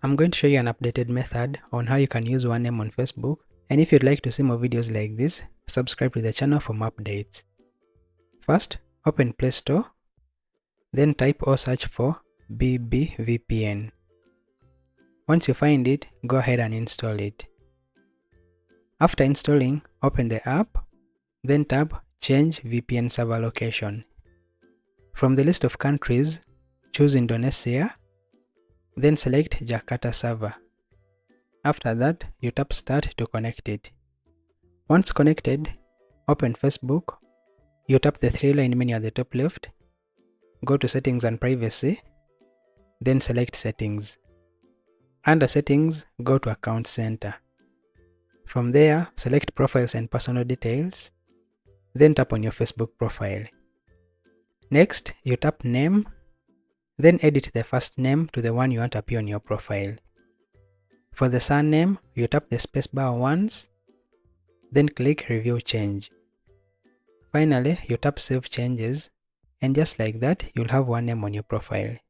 I'm going to show you an updated method on how you can use one name on Facebook, and if you'd like to see more videos like this, subscribe to the channel for more updates. First, open Play Store, then type or search for BBVPN. Once you find it, go ahead and install it. After installing, open the app, then tap Change VPN Server Location. From the list of countries, choose Indonesia, then select Jakarta server. After that, you tap Start to connect it. Once connected, open Facebook. You tap the three-line menu at the top left, go to Settings and Privacy, then select Settings. Under Settings, go to Account Center. From there, select Profiles and Personal Details, then tap on your Facebook profile. Next, you tap Name, then edit the first name to the one you want to appear on your profile. For the surname, you tap the spacebar once, then click Review Change. Finally, you tap Save Changes, and just like that, you'll have one name on your profile.